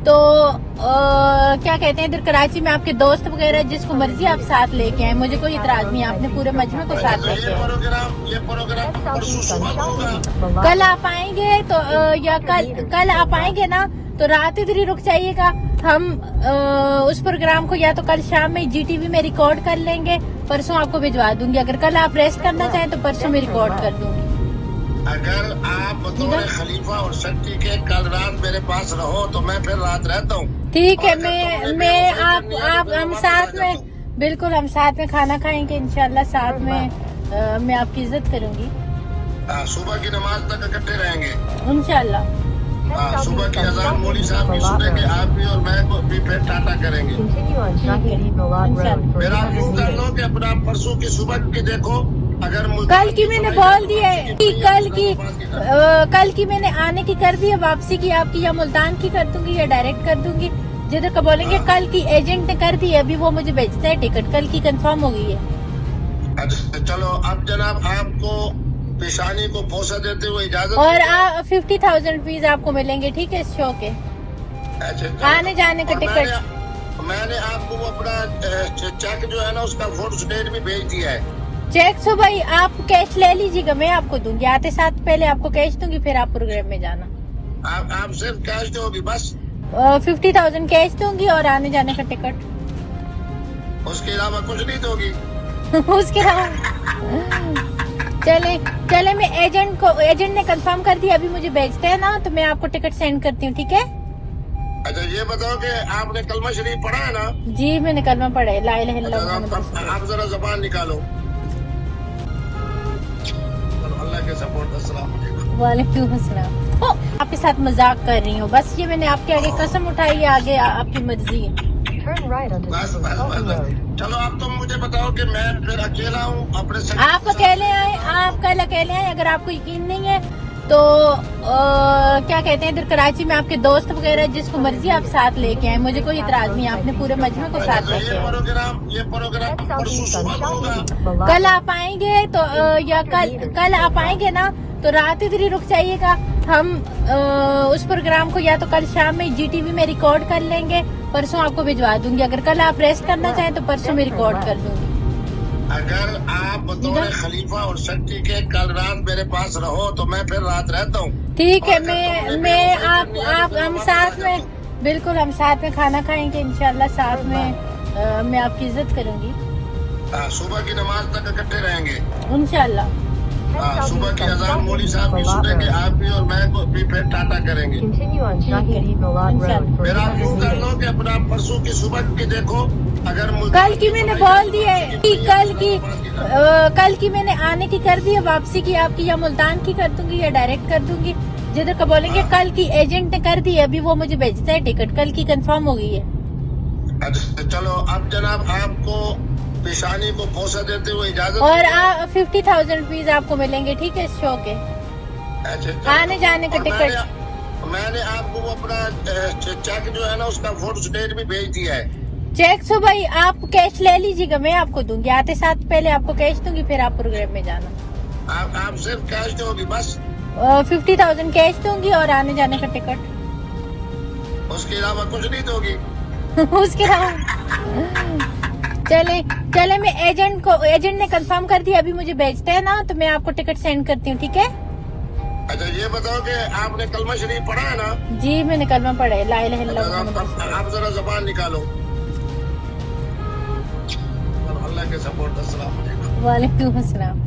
तो क्या कहते हैं, इधर कराची में आपके दोस्त वगैरह जिसको मर्जी आप साथ लेके आए, मुझे कोई इतराज नहीं, आपने पूरे मजमे को साथ लेके आए। ये प्रोग्राम परसों सुबह होगा। कल आप आएंगे तो या कल आप आएंगे ना तो रात इधर ही रुक जाइएगा। हम उस प्रोग्राम को या तो कल शाम में GTV में रिकॉर्ड कर लेंगे, परसों आपको भिजवा दूंगी। अगर कल आप रेस्ट करना चाहें तो परसों में रिकॉर्ड कर दूंगी। अगर आप बतौर खलीफा और शक्ति के कल रात मेरे पास रहो तो मैं फिर रात रहता हूँ। ठीक है, मैं आप हम साथ में, बिल्कुल हम साथ में खाना खाएंगे इंशाल्लाह, साथ में मैं आपकी इज्जत करूंगी। सुबह की नमाज तक इकट्ठे रहेंगे इंशाल्लाह। सुबह की अजान मौली साहब की सुनेंगे, आप भी और मैं भी फिर टाटा करेंगे। मेरा आप यूँ कर लो कि अपना परसों की सुबह की देखो। अगर कल की मैंने बोल दी है कि कल की मैंने आने की कर दी है, वापसी की आपकी या मुल्तान की कर दूंगी या डायरेक्ट कर दूंगी, जिधर का बोलेंगे। कल की एजेंट ने कर दी है, अभी वो मुझे भेजता है टिकट, कल की कंफर्म हो गई है। अच्छा चलो, अब जनाब आपको पेशानी को पोसा देते हुए इजाजत, और 50,000 रुपीज आपको मिलेंगे, ठीक है, इस शो के आने जाने का टिकट। मैंने आपको वो अपना चेक जो है ना उसका फोटो स्टेट भी भेज दिया है। चेक सो भाई आप कैश ले लीजिएगा, मैं आपको दूंगी, आते साथ पहले आपको कैश दूंगी, फिर आप प्रोग्राम में जाना। आप सिर्फ कैश दोगी बस? 50,000 कैश दूंगी और आने जाने का टिकट। उसके अलावा कुछ नहीं दोगी? उसके अलावा चले मैं एजेंट ने कंफर्म कर दिया, अभी मुझे भेजते हैं ना तो मैं आपको टिकट सेंड करती हूँ, ठीक है? अच्छा ये बताओ कि आपने कलमा शरीफ पढ़ा है ना? जी मैंने कलमा पढ़ा है, ला इलाहा इल्लल्लाह। आप जरा जबान निकालो। अल्लाह के सपोर्ट। अस्सलाम वालेकुम। वालेकुम अस्सलाम। आपके साथ मजाक कर रही हूँ, बस ये मैंने आपके आगे कसम उठाई है, आगे आपकी मर्जी है। बस चलो, अब तुम मुझे बताओ कि मैं फिर अकेला हूँ अपने साथ? आप अकेले आए, आप कल अकेले आए, अगर आपको यकीन नहीं है तो क्या कहते हैं, इधर कराची में आपके दोस्त वगैरह जिसको मर्जी आप साथ लेके आए, मुझे कोई इतराज नहीं, आपने पूरे मजमे को साथ लेके आए। ये प्रोग्राम परसों सुबह होगा। कल आप आएंगे तो या कल आप आएंगे ना तो रात इधर ही रुक जाइएगा। हम उस प्रोग्राम को या तो कल शाम में GTV में रिकॉर्ड कर लेंगे, परसों आपको भिजवा दूंगी। अगर कल आप रेस्ट करना चाहें तो परसों में रिकॉर्ड कर दूंगी। अगर आप बतौर खलीफा और शक्ति के कल रात मेरे पास रहो तो मैं फिर रात रहता हूँ। ठीक है, मैं आप हम साथ में, बिल्कुल हम साथ में खाना खाएंगे इंशाल्लाह, साथ में मैं आपकी इज्जत करूंगी। सुबह की नमाज तक इकट्ठे रहेंगे इंशाल्लाह। सुबह की अजान मौली साहब की सुनेंगे, आप भी और मैं भी फिर टाटा करेंगे। मेरा आप यूँ कर लो कि अपना परसों की सुबह की देखो। अगर कल की मैंने बोल दी है कि कल की मैंने आने की कर दी है, वापसी की आपकी या मुल्तान की कर दूंगी या डायरेक्ट कर दूंगी, जिधर का बोलेंगे। कल की एजेंट ने कर दी है, अभी वो मुझे भेजता है टिकट, कल की कंफर्म हो गई है। अच्छा चलो, अब जनाब आपको पेशानी को पोसा देते हुए इजाजत, और 50,000 रुपीज आपको मिलेंगे, ठीक है, इस शो के आने जाने का टिकट। मैंने आपको वो अपना चेक जो है ना उसका फोटो स्टेट भी भेज दिया है। चेक सो भाई आप कैश ले लीजिएगा, मैं आपको दूंगी, आते साथ पहले आपको कैश दूंगी, फिर आप प्रोग्राम में जाना। आप सिर्फ कैश दोगी बस? 50,000 कैश दूंगी और आने जाने का टिकट। उसके अलावा कुछ नहीं दोगी? उसके अलावा चले मैं एजेंट ने कंफर्म कर दिया, अभी मुझे भेजते हैं ना तो मैं आपको टिकट सेंड करती हूँ, ठीक है? अच्छा ये बताओ कि आपने कलमा शरीफ पढ़ा है ना? जी मैंने कलमा पढ़ा है, ला इलाहा इल्लल्लाह। आप जरा जबान निकालो। अल्लाह के सपोर्ट। अस्सलाम वालेकुम। वालेकुम अस्सलाम।